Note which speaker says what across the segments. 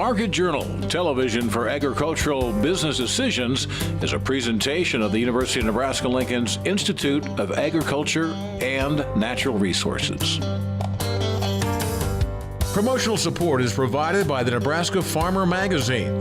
Speaker 1: Market Journal, television for agricultural business decisions, is a presentation of the University of Nebraska-Lincoln's Institute of Agriculture and Natural Resources. Promotional support is provided by the Nebraska Farmer Magazine.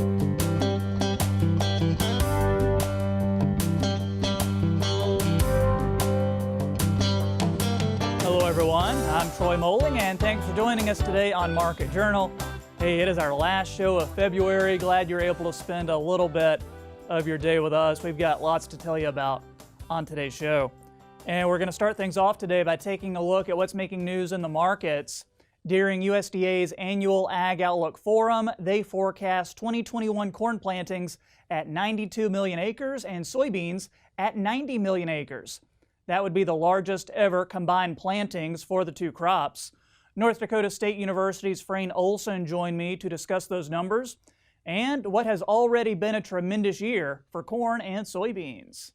Speaker 2: Hello everyone, I'm Troy Moling and thanks for joining us today on Market Journal. Hey, it is our last show of February. Glad you're able to spend a little bit of your day with us. We've got lots to tell you about on today's show. And we're going to start things off today by taking a look at what's making news in the markets. During USDA's annual Ag Outlook Forum, they forecast 2021 corn plantings at 92 million acres and soybeans at 90 million acres. That would be the largest ever combined plantings for the two crops. North Dakota State University's Frayne Olson joined me to discuss those numbers and what has already been a tremendous year for corn and soybeans.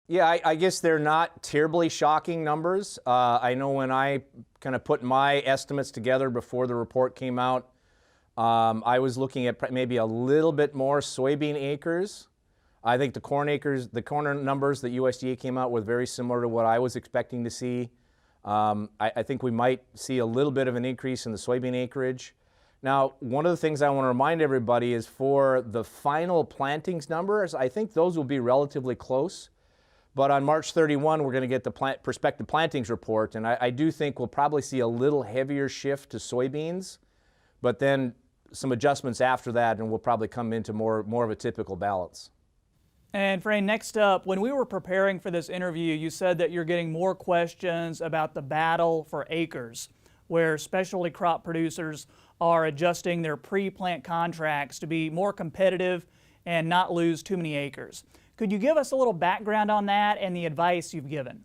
Speaker 3: Yeah, I guess they're not terribly shocking numbers. I know when I kind of put my estimates together before the report came out, I was looking at maybe a little bit more soybean acres. I think the corn numbers that USDA came out with very similar to what I was expecting to see. I think we might see a little bit of an increase in the soybean acreage. Now, one of the things I want to remind everybody is for the final plantings numbers, I think those will be relatively close. But on March 31, we're going to get the prospective plantings report, and I do think we'll probably see a little heavier shift to soybeans, but then some adjustments after that, and we'll probably come into more of a typical balance.
Speaker 2: And Frayne, next up, when we were preparing for this interview, you said that you're getting more questions about the battle for acres, where specialty crop producers are adjusting their pre-plant contracts to be more competitive and not lose too many acres. Could you give us a little background on that and the advice you've given?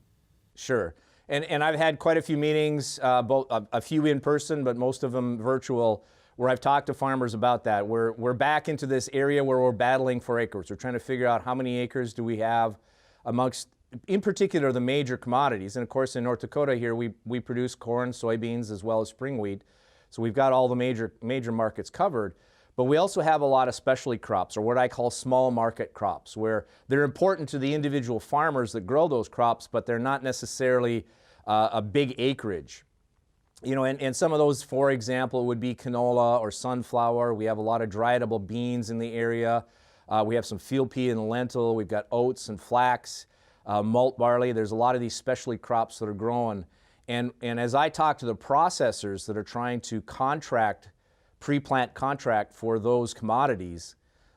Speaker 3: Sure. And I've had quite a few meetings, both a few in person, but most of them virtual, where I've talked to farmers about that. We're back into this area where we're battling for acres. We're trying to figure out how many acres do we have amongst, in particular, the major commodities. And of course, in North Dakota here, we produce corn, soybeans, as well as spring wheat. So we've got all the major markets covered. But we also have a lot of specialty crops, or what I call small market crops, where they're important to the individual farmers that grow those crops, but they're not necessarily a big acreage. You know, and some of those, for example, would be canola or sunflower. We have a lot of dry edible beans in the area. We have some field pea and lentil. We've got oats and flax, malt barley. There's a lot of these specialty crops that are growing. And as I talk to the processors that are trying to pre-plant contract for those commodities,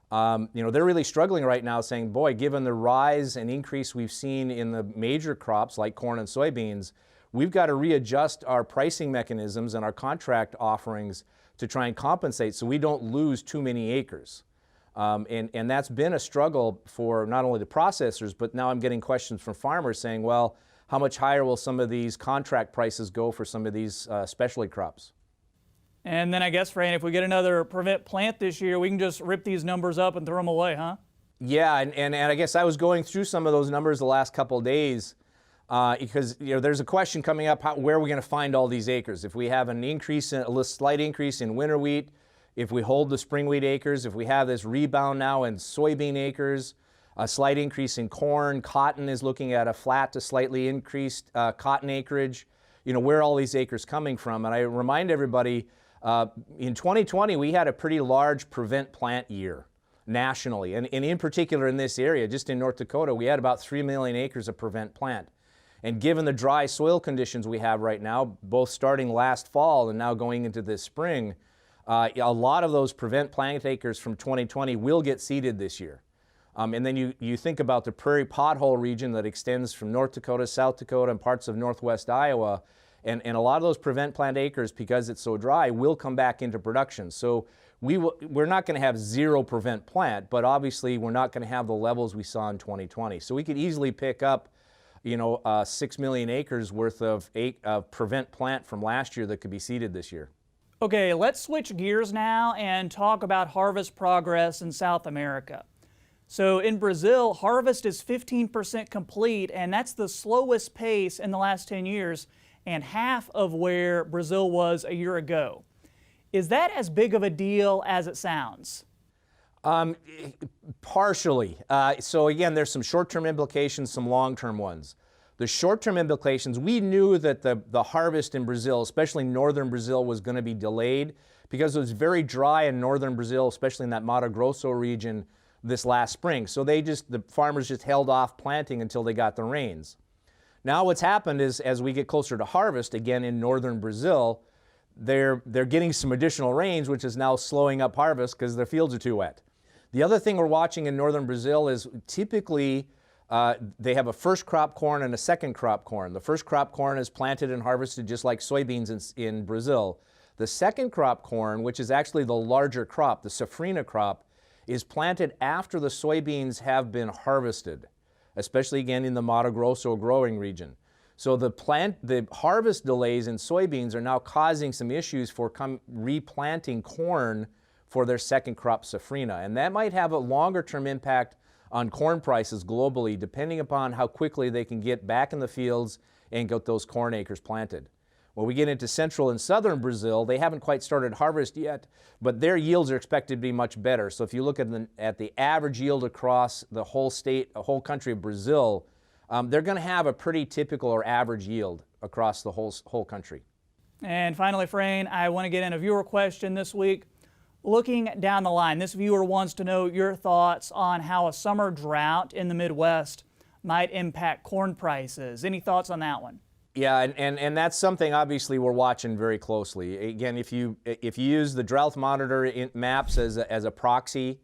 Speaker 3: you know, they're really struggling right now, saying, boy, given the rise and increase we've seen in the major crops like corn and soybeans, we've got to readjust our pricing mechanisms and our contract offerings to try and compensate so we don't lose too many acres. And that's been a struggle for not only the processors, but now I'm getting questions from farmers saying, well, how much higher will some of these contract prices go for some of these specialty crops?
Speaker 2: And then I guess, Frayne, if we get another prevent plant this year, we can just rip these numbers up and throw them away, huh? Yeah,
Speaker 3: and I guess I was going through some of those numbers the last couple of days. Because there's a question coming up, where are we going to find all these acres? If we have a slight increase in winter wheat, if we hold the spring wheat acres, if we have this rebound now in soybean acres, a slight increase in corn, cotton is looking at a flat to slightly increased cotton acreage, where are all these acres coming from? And I remind everybody, in 2020, we had a pretty large prevent plant year nationally. And in particular in this area, just in North Dakota, we had about 3 million acres of prevent plant. And given the dry soil conditions we have right now, both starting last fall and now going into this spring, a lot of those prevent plant acres from 2020 will get seeded this year. And then you think about the prairie pothole region that extends from North Dakota, South Dakota, and parts of northwest Iowa. And a lot of those prevent plant acres, because it's so dry, will come back into production. So we're not going to have zero prevent plant, but obviously we're not going to have the levels we saw in 2020. So we could easily pick up 6 million acres worth of prevent plant from last year that could be seeded this year.
Speaker 2: Okay, let's switch gears now and talk about harvest progress in South America. So in Brazil, harvest is 15% complete, and that's the slowest pace in the last 10 years and half of where Brazil was a year ago. Is that as big of a deal as it sounds?
Speaker 3: Partially. So again, there's some short-term implications, some long-term ones. The short-term implications, we knew that the harvest in Brazil, especially northern Brazil, was going to be delayed because it was very dry in northern Brazil, especially in that Mato Grosso region this last spring. So the farmers just held off planting until they got the rains. Now what's happened is, as we get closer to harvest, again in northern Brazil, they're getting some additional rains, which is now slowing up harvest because their fields are too wet. The other thing we're watching in northern Brazil is typically they have a first crop corn and a second crop corn. The first crop corn is planted and harvested just like soybeans in Brazil. The second crop corn, which is actually the larger crop, the safrinha crop, is planted after the soybeans have been harvested, especially again in the Mato Grosso growing region. So the harvest delays in soybeans are now causing some issues for replanting corn for their second crop safrinha. And that might have a longer term impact on corn prices globally, depending upon how quickly they can get back in the fields and get those corn acres planted. When we get into central and southern Brazil, they haven't quite started harvest yet, but their yields are expected to be much better. So if you look at the average yield across the whole whole country of Brazil, they're going to have a pretty typical or average yield across the whole country.
Speaker 2: And finally, Frayne, I want to get in a viewer question this week. Looking down the line, this viewer wants to know your thoughts on how a summer drought in the Midwest might impact corn prices. Any thoughts on that one?
Speaker 3: Yeah, and that's something obviously we're watching very closely. Again, if you use the drought monitor maps as a proxy,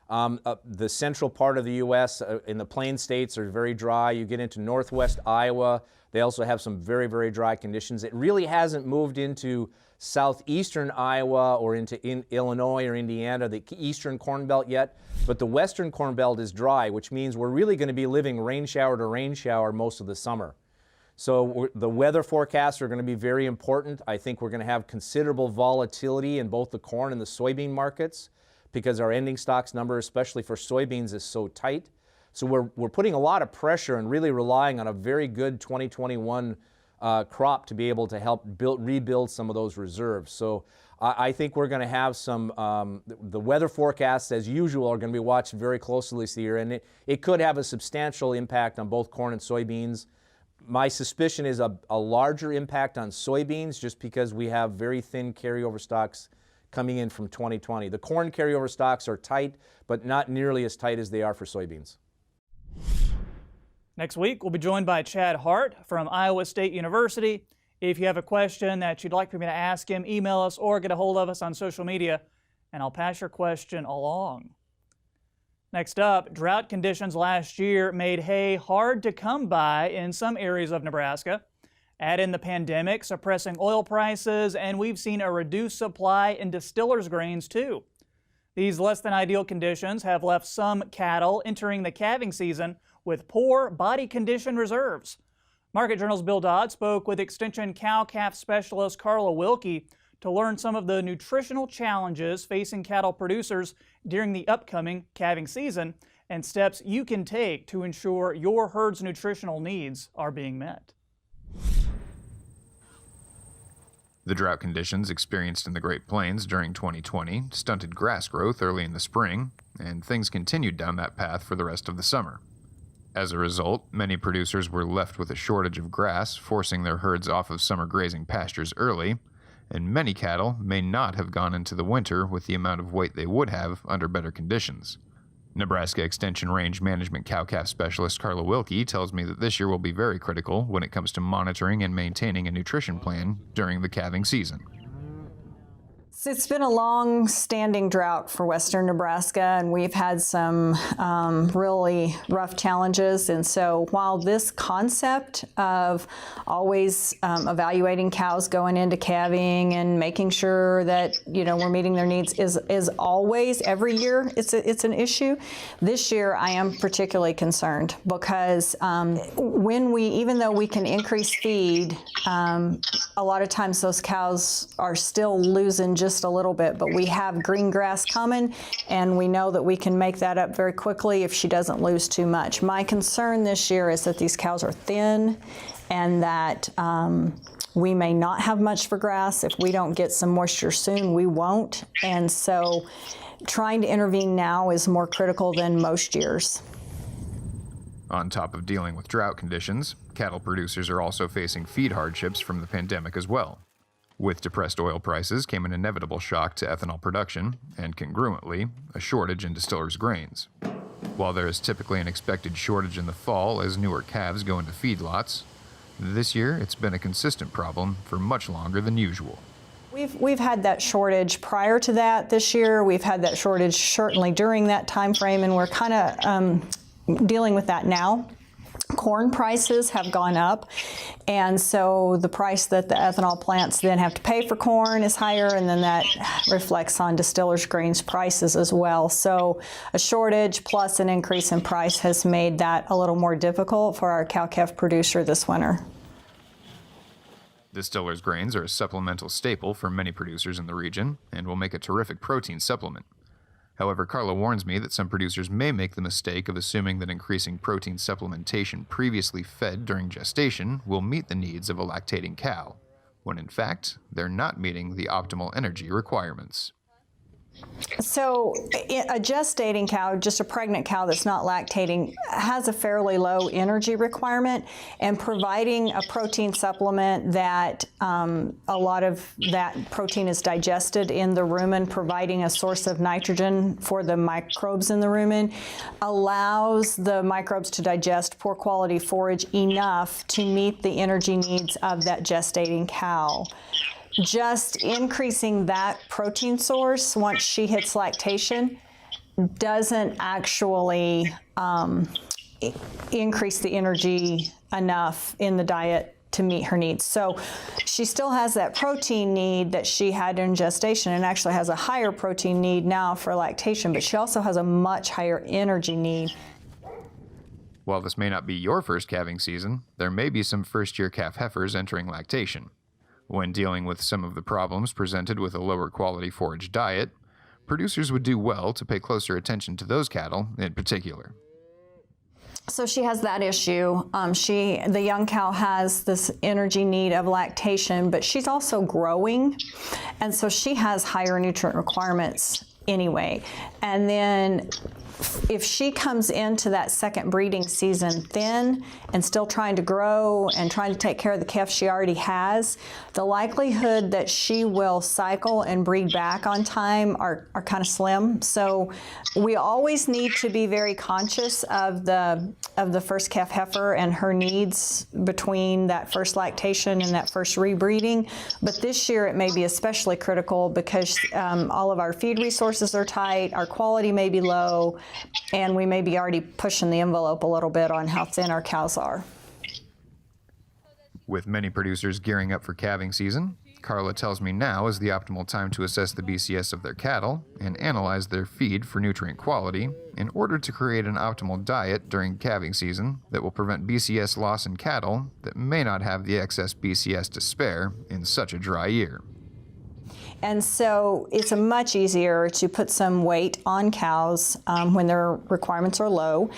Speaker 3: the central part of the U.S. In the plain states are very dry. You get into northwest Iowa, they also have some very, very dry conditions. It really hasn't moved into southeastern Iowa or into Illinois or Indiana, the eastern corn belt yet, but the western corn belt is dry, which means we're really going to be living rain shower to rain shower most of the summer. So the weather forecasts are going to be very important. I think we're going to have considerable volatility in both the corn and the soybean markets because our ending stocks number, especially for soybeans, is so tight. So we're putting a lot of pressure and really relying on a very good 2021 crop to be able to help rebuild some of those reserves. So I think we're going to have some, the weather forecasts as usual are going to be watched very closely this year, and it could have a substantial impact on both corn and soybeans. My suspicion is a larger impact on soybeans just because we have very thin carryover stocks coming in from 2020. The corn carryover stocks are tight, but not nearly as tight as they are for soybeans.
Speaker 2: Next week, we'll be joined by Chad Hart from Iowa State University. If you have a question that you'd like for me to ask him, email us or get a hold of us on social media, and I'll pass your question along. Next up, drought conditions last year made hay hard to come by in some areas of Nebraska. Add in the pandemic, suppressing oil prices, and we've seen a reduced supply in distillers' grains too. These less than ideal conditions have left some cattle entering the calving season with poor body condition reserves. Market Journal's Bill Dodd spoke with Extension cow-calf specialist Karla Wilke to learn some of the nutritional challenges facing cattle producers during the upcoming calving season and steps you can take to ensure your herd's nutritional needs are being met.
Speaker 4: The drought conditions experienced in the Great Plains during 2020 stunted grass growth early in the spring, and things continued down that path for the rest of the summer. As a result, many producers were left with a shortage of grass, forcing their herds off of summer grazing pastures early, and many cattle may not have gone into the winter with the amount of weight they would have under better conditions. Nebraska Extension Range Management cow-calf specialist Karla Wilke tells me that this year will be very critical when it comes to monitoring and maintaining a nutrition plan during the calving season.
Speaker 5: So it's been a long-standing drought for western Nebraska, and we've had some really rough challenges. And so while this concept of always evaluating cows going into calving and making sure that we're meeting their needs is always every year it's an issue, this year I am particularly concerned because even though we can increase feed, a lot of times those cows are still losing just a little bit, but we have green grass coming, and we know that we can make that up very quickly if she doesn't lose too much. My concern this year is that these cows are thin and that We may not have much for grass. If we don't get some moisture soon, we won't. And so trying to intervene now is more critical than most years.
Speaker 4: On top of dealing with drought conditions, cattle producers are also facing feed hardships from the pandemic as well. With depressed oil prices came an inevitable shock to ethanol production, and congruently, a shortage in distillers' grains. While there is typically an expected shortage in the fall as newer calves go into feedlots, this year it's been a consistent problem for much longer than usual.
Speaker 5: We've had that shortage prior to that this year. We've had that shortage certainly during that time frame, and we're kind of dealing with that now. Corn prices have gone up, and so the price that the ethanol plants then have to pay for corn is higher, and then that reflects on distillers' grains prices as well. So a shortage plus an increase in price has made that a little more difficult for our cow-calf producer this winter.
Speaker 4: Distillers' grains are a supplemental staple for many producers in the region and will make a terrific protein supplement. However, Karla warns me that some producers may make the mistake of assuming that increasing protein supplementation previously fed during gestation will meet the needs of a lactating cow, when in fact, they're not meeting the optimal energy requirements.
Speaker 5: So a gestating cow, just a pregnant cow that's not lactating, has a fairly low energy requirement, and providing a protein supplement that a lot of that protein is digested in the rumen, providing a source of nitrogen for the microbes in the rumen, allows the microbes to digest poor quality forage enough to meet the energy needs of that gestating cow. Just increasing that protein source once she hits lactation doesn't actually increase the energy enough in the diet to meet her needs. So she still has that protein need that she had in gestation, and actually has a higher protein need now for lactation, but she also has a much higher energy need.
Speaker 4: While this may not be your first calving season, there may be some first-year calf heifers entering lactation. When dealing with some of the problems presented with a lower quality forage diet, producers would do well to pay closer attention to those cattle in particular.
Speaker 5: So she has that issue. The young cow has this energy need of lactation, but she's also growing, and so she has higher nutrient requirements anyway. And then if she comes into that second breeding season thin and still trying to grow and trying to take care of the calf she already has, the likelihood that she will cycle and breed back on time are kind of slim. So we always need to be very conscious of the first calf heifer and her needs between that first lactation and that first rebreeding. But this year it may be especially critical because all of our feed resources are tight, our quality may be low, and we may be already pushing the envelope a little bit on how thin our cows are.
Speaker 4: With many producers gearing up for calving season, Karla tells me now is the optimal time to assess the BCS of their cattle and analyze their feed for nutrient quality in order to create an optimal diet during calving season that will prevent BCS loss in cattle that may not have the excess BCS to spare in such a dry year.
Speaker 5: And so it's much easier to put some weight on cows when their requirements are low.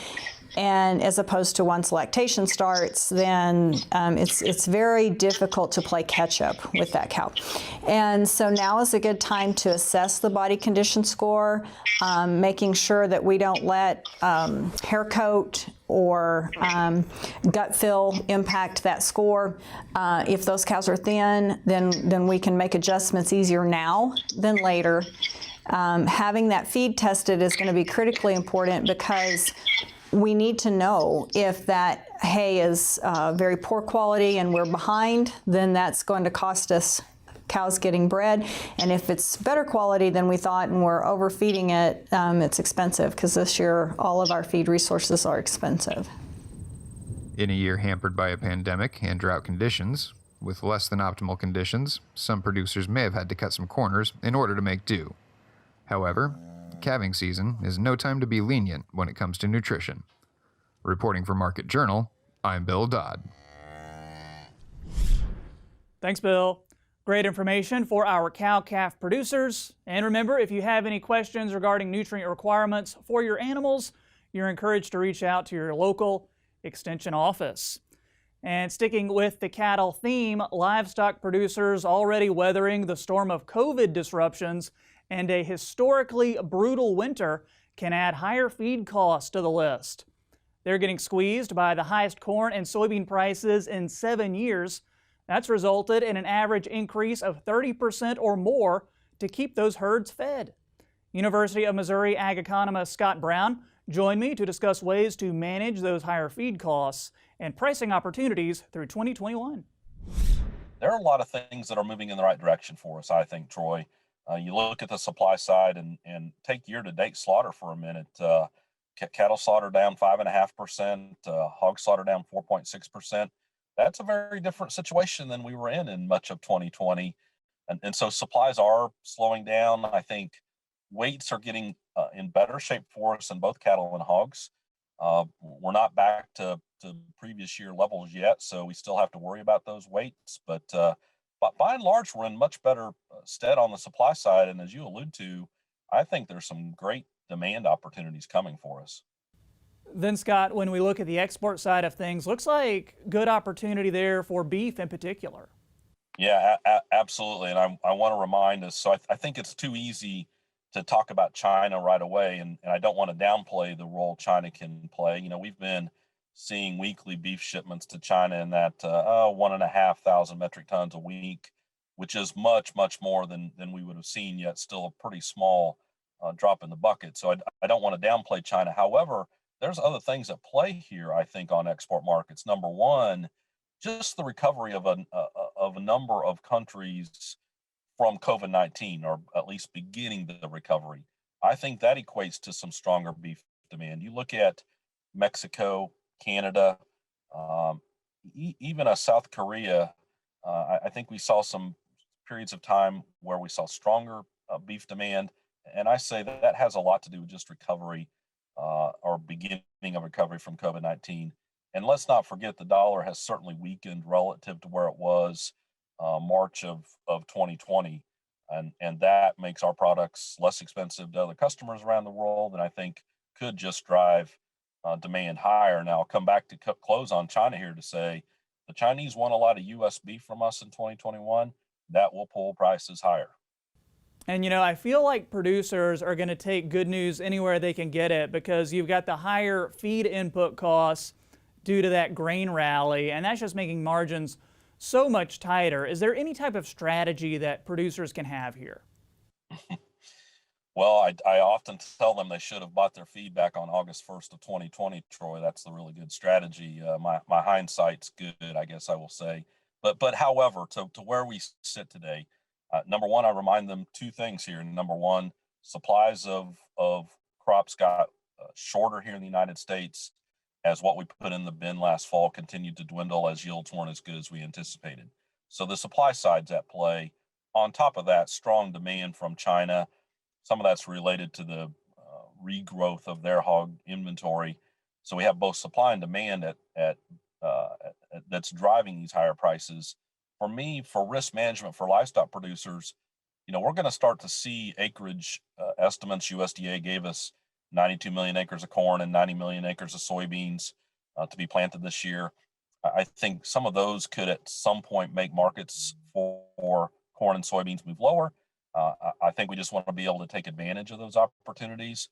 Speaker 5: And as opposed to once lactation starts, then it's very difficult to play catch up with that cow. And so now is a good time to assess the body condition score, making sure that we don't let hair coat or gut fill impact that score. If those cows are thin, then we can make adjustments easier now than later. Having that feed tested is going to be critically important because we need to know if that hay is very poor quality and we're behind, then that's going to cost us cows getting bred. And if it's better quality than we thought and we're overfeeding it, it's expensive because this year all of our feed resources are expensive.
Speaker 4: In a year hampered by a pandemic and drought conditions, with less than optimal conditions, some producers may have had to cut some corners in order to make do. However, calving season is no time to be lenient when it comes to nutrition. Reporting for Market Journal, I'm Bill Dodd.
Speaker 2: Thanks, Bill. Great information for our cow-calf producers. And remember, if you have any questions regarding nutrient requirements for your animals, you're encouraged to reach out to your local extension office. And sticking with the cattle theme, livestock producers already weathering the storm of COVID disruptions and a historically brutal winter can add higher feed costs to the list. They're getting squeezed by the highest corn and soybean prices in 7 years. That's resulted in an average increase of 30% or more to keep those herds fed. University of Missouri Ag Economist Scott Brown joined me to discuss ways to manage those higher feed costs and pricing opportunities through 2021.
Speaker 6: There are a lot of things that are moving in the right direction for us, I think, Troy. You look at the supply side and take year-to-date slaughter for a minute. Cattle slaughter down 5.5%, hog slaughter down 4.6%. That's a very different situation than we were in much of 2020. And so supplies are slowing down. I think weights are getting in better shape for us in both cattle and hogs. We're not back to previous year levels yet, so we still have to worry about those weights. But by and large, we're in much better stead on the supply side. And as you allude to, I think there's some great demand opportunities coming for us.
Speaker 2: Then, Scott, when we look at the export side of things, looks like good opportunity there for beef in particular.
Speaker 6: Yeah, absolutely. And I want to remind us, so I think it's too easy to talk about China right away, and I don't want to downplay the role China can play. You know, we've been seeing weekly beef shipments to China in that 1,500 metric tons a week, which is much more than we would have seen, yet still a pretty small drop in the bucket. So I don't want to downplay China. However, there's other things at play here, I think, on export markets. Number one, just the recovery of a number of countries from COVID-19, or at least beginning the recovery. I think that equates to some stronger beef demand. You look at Mexico, Canada, even South Korea. I think we saw some periods of time where we saw stronger beef demand. And I say that has a lot to do with just recovery or beginning of recovery from COVID-19. And let's not forget the dollar has certainly weakened relative to where it was March of 2020. And that makes our products less expensive to other customers around the world, and I think could just drive demand higher. Now, I'll come back to close on China here to say the Chinese want a lot of U.S. beef from us in 2021. That will pull prices higher.
Speaker 2: And, you know, I feel like producers are going to take good news anywhere they can get it, because you've got the higher feed input costs due to that grain rally, and that's just making margins so much tighter. Is there any type of strategy that producers can have here?
Speaker 6: Well, I often tell them they should have bought their feed back on August 1st of 2020, Troy. That's the really good strategy. My hindsight's good, I guess I will say. But however, to where we sit today, number one, I remind them two things here. Number one, supplies of crops got shorter here in the United States as what we put in the bin last fall continued to dwindle as yields weren't as good as we anticipated. So the supply side's at play. On top of that, strong demand from China. Some of that's related to the regrowth of their hog inventory. So we have both supply and demand that's driving these higher prices. For me, for risk management for livestock producers, you know, we're going to start to see acreage estimates. USDA gave us 92 million acres of corn and 90 million acres of soybeans to be planted this year. I think some of those could at some point make markets for corn and soybeans move lower. I think we just want to be able to take advantage of those opportunities.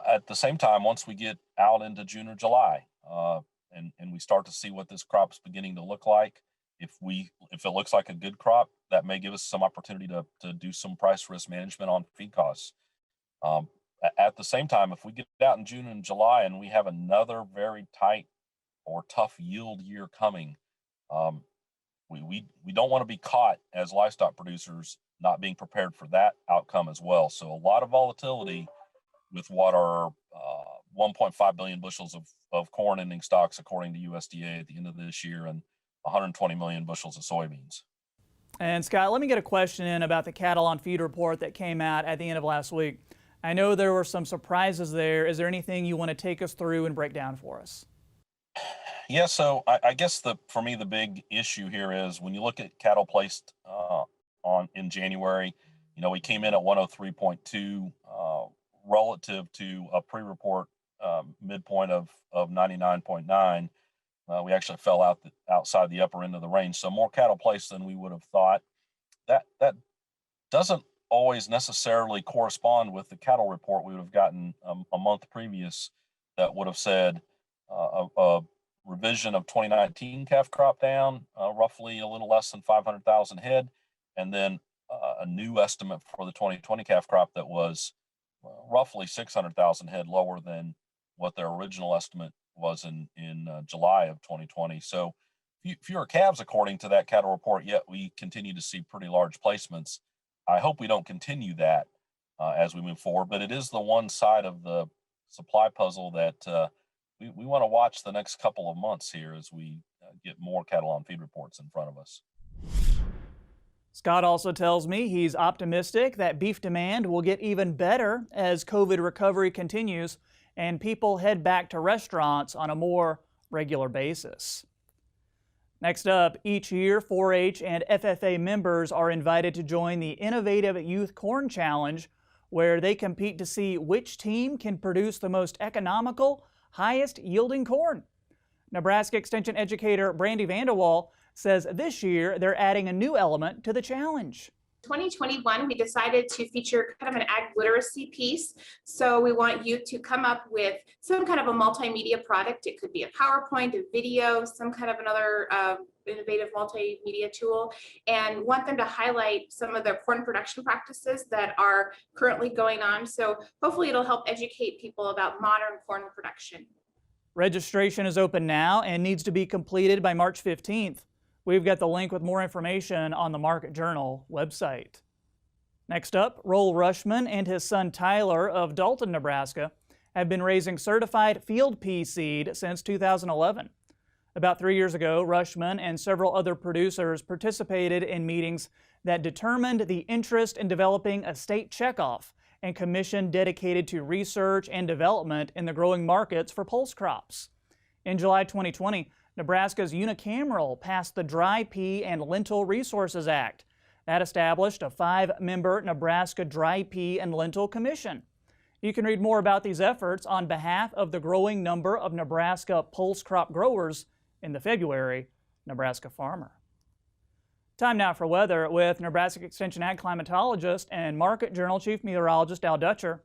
Speaker 6: At the same time, once we get out into June or July and we start to see what this crop's beginning to look like, if it looks like a good crop, that may give us some opportunity to do some price risk management on feed costs. At the same time, if we get out in June and July and we have another very tight or tough yield year coming, we don't want to be caught as livestock producers not being prepared for that outcome as well. So a lot of volatility with what are 1.5 billion bushels of corn ending stocks according to USDA at the end of this year, and 120 million bushels of soybeans.
Speaker 2: And Scott, let me get a question in about the cattle on feed report that came out at the end of last week. I know there were some surprises there. Is there anything you want to take us through and break down for us?
Speaker 6: Yeah, so I guess for me the big issue here is when you look at cattle placed in January, you know, we came in at 103.2 relative to a pre-report midpoint of 99.9. We actually fell outside the upper end of the range. So more cattle placed than we would have thought. That doesn't always necessarily correspond with the cattle report we would have gotten a month previous that would have said a revision of 2019 calf crop down roughly a little less than 500,000 head, and then a new estimate for the 2020 calf crop that was roughly 600,000 head lower than what their original estimate was in July of 2020. So fewer calves according to that cattle report, yet we continue to see pretty large placements. I hope we don't continue that as we move forward, but it is the one side of the supply puzzle that we want to watch the next couple of months here as we get more cattle on feed reports in front of us.
Speaker 2: Scott also tells me he's optimistic that beef demand will get even better as COVID recovery continues and people head back to restaurants on a more regular basis. Next up, each year 4-H and FFA members are invited to join the Innovative Youth Corn Challenge, where they compete to see which team can produce the most economical, highest yielding corn. Nebraska Extension educator Brandy VanDeWalle says this year they're adding a new element to the challenge.
Speaker 7: 2021, we decided to feature kind of an ag literacy piece. So we want you to come up with some kind of a multimedia product. It could be a PowerPoint, a video, some kind of another innovative multimedia tool, and want them to highlight some of the corn production practices that are currently going on. So hopefully it'll help educate people about modern corn production.
Speaker 2: Registration is open now and needs to be completed by March 15th. We've got the link with more information on the Market Journal website. Next up, Roel Rushman and his son Tyler of Dalton, Nebraska, have been raising certified field pea seed since 2011. About 3 years ago, Rushman and several other producers participated in meetings that determined the interest in developing a state checkoff and commission dedicated to research and development in the growing markets for pulse crops. In July 2020, Nebraska's unicameral passed the Dry Pea and Lentil Resources Act. That established a 5-member Nebraska Dry Pea and Lentil Commission. You can read more about these efforts on behalf of the growing number of Nebraska pulse crop growers in the February Nebraska Farmer. Time now for weather with Nebraska Extension Ag Climatologist and Market Journal Chief Meteorologist Al Dutcher.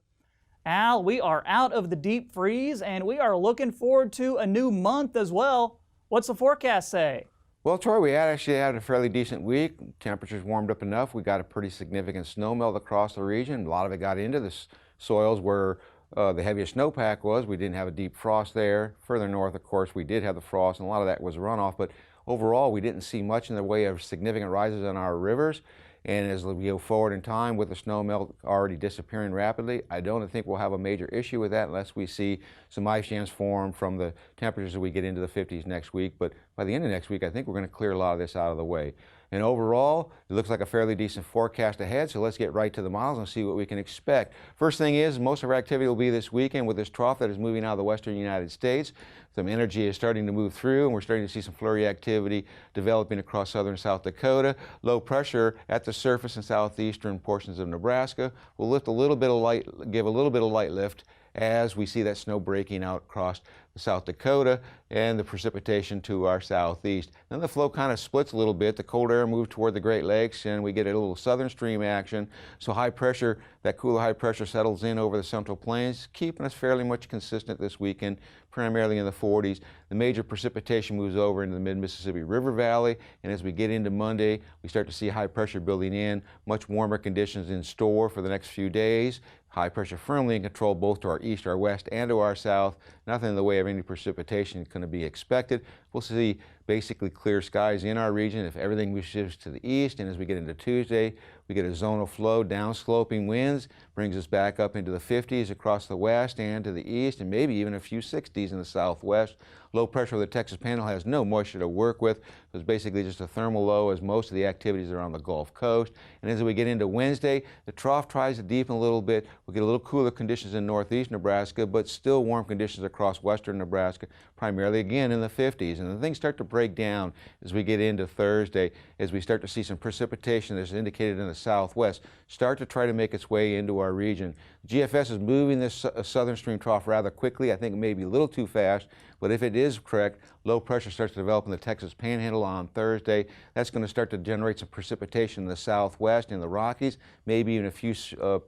Speaker 2: Al, we are out of the deep freeze and we are looking forward to a new month as well. What's the forecast say?
Speaker 8: Well, Troy, we actually had a fairly decent week. Temperatures warmed up enough. We got a pretty significant snow melt across the region. A lot of it got into the soils where the heaviest snowpack was. We didn't have a deep frost there. Further north, of course, we did have the frost, and a lot of that was runoff. But overall, we didn't see much in the way of significant rises in our rivers. And as we go forward in time with the snow melt already disappearing rapidly, I don't think we'll have a major issue with that unless we see some ice jams form from the temperatures as we get into the 50s next week. But by the end of next week, I think we're going to clear a lot of this out of the way. And overall, it looks like a fairly decent forecast ahead, so let's get right to the models and see what we can expect. First thing is, most of our activity will be this weekend with this trough that is moving out of the western United States. Some energy is starting to move through, and we're starting to see some flurry activity developing across southern South Dakota. Low pressure at the surface in southeastern portions of Nebraska will lift a little bit of light, give a little bit of light lift as we see that snow breaking out across South Dakota and the precipitation to our southeast. Then the flow kind of splits a little bit. The cold air moves toward the Great Lakes and we get a little southern stream action. So high pressure, that cooler high pressure settles in over the Central Plains, keeping us fairly much consistent this weekend, primarily in the 40s. The major precipitation moves over into the mid-Mississippi River Valley, and as we get into Monday, we start to see high pressure building in, much warmer conditions in store for the next few days. High pressure firmly in control both to our east, our west, and to our south. Nothing in the way of any precipitation is going to be expected. We'll see basically clear skies in our region if everything shifts to the east, and as we get into Tuesday, we get a zonal flow, downsloping winds, brings us back up into the 50s across the west and to the east, and maybe even a few 60s in the southwest. Low pressure over the Texas Panhandle has no moisture to work with. It's basically just a thermal low as most of the activities are on the Gulf Coast. And as we get into Wednesday, the trough tries to deepen a little bit. We'll get a little cooler conditions in northeast Nebraska, but still warm conditions across western Nebraska, primarily again in the 50s. And then things start to break down as we get into Thursday, as we start to see some precipitation that's indicated in the southwest start to try to make its way into our region. GFS is moving this southern stream trough rather quickly. I think maybe a little too fast, but if it is correct, low pressure starts to develop in the Texas Panhandle on Thursday. That's going to start to generate some precipitation in the southwest, in the Rockies, maybe even a few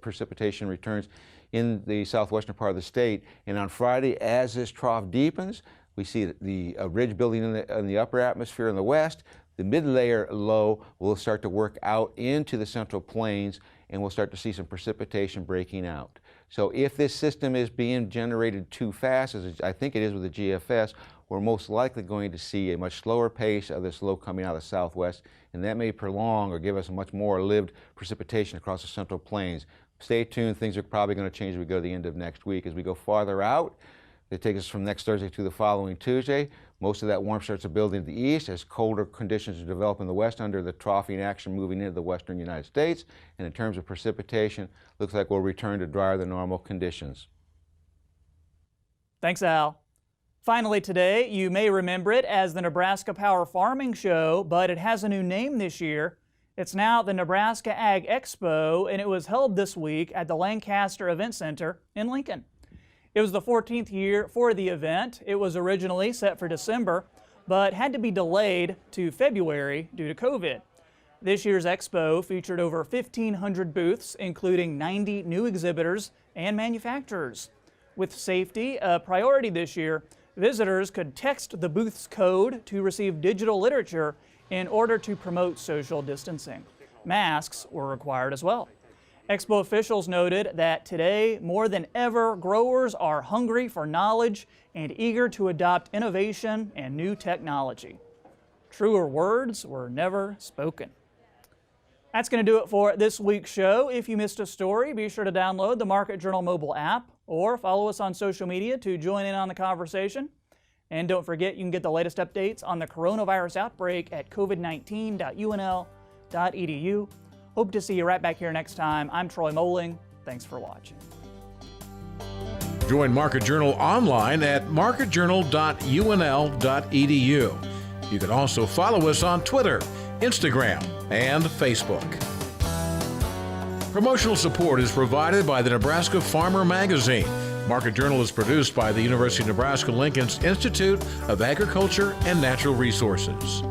Speaker 8: precipitation returns in the southwestern part of the state. And on Friday, as this trough deepens, we see the ridge building in the upper atmosphere in the west. The mid-layer low will start to work out into the central plains, and we'll start to see some precipitation breaking out. So if this system is being generated too fast, as I think it is with the GFS, we're most likely going to see a much slower pace of this low coming out of the southwest, and that may prolong or give us a much more lived precipitation across the central plains. Stay tuned, things are probably going to change as we go to the end of next week. As we go farther out, it takes us from next Thursday to the following Tuesday. Most of that warmth starts to build into the east as colder conditions develop in the west under the troughing action moving into the western United States. And in terms of precipitation, looks like we'll return to drier than normal conditions.
Speaker 2: Thanks, Al. Finally today, you may remember it as the Nebraska Power Farming Show, but it has a new name this year. It's now the Nebraska Ag Expo, and it was held this week at the Lancaster Event Center in Lincoln. It was the 14th year for the event. It was originally set for December, but had to be delayed to February due to COVID. This year's expo featured over 1,500 booths, including 90 new exhibitors and manufacturers. With safety a priority this year, visitors could text the booth's code to receive digital literature in order to promote social distancing. Masks were required as well. Expo officials noted that today, more than ever, growers are hungry for knowledge and eager to adopt innovation and new technology. Truer words were never spoken. That's going to do it for this week's show. If you missed a story, be sure to download the Market Journal mobile app or follow us on social media to join in on the conversation. And don't forget, you can get the latest updates on the coronavirus outbreak at covid19.unl.edu. Hope to see you right back here next time. I'm Troy Moling. Thanks for watching.
Speaker 1: Join Market Journal online at marketjournal.unl.edu. You can also follow us on Twitter, Instagram, and Facebook. Promotional support is provided by the Nebraska Farmer Magazine. Market Journal is produced by the University of Nebraska-Lincoln's Institute of Agriculture and Natural Resources.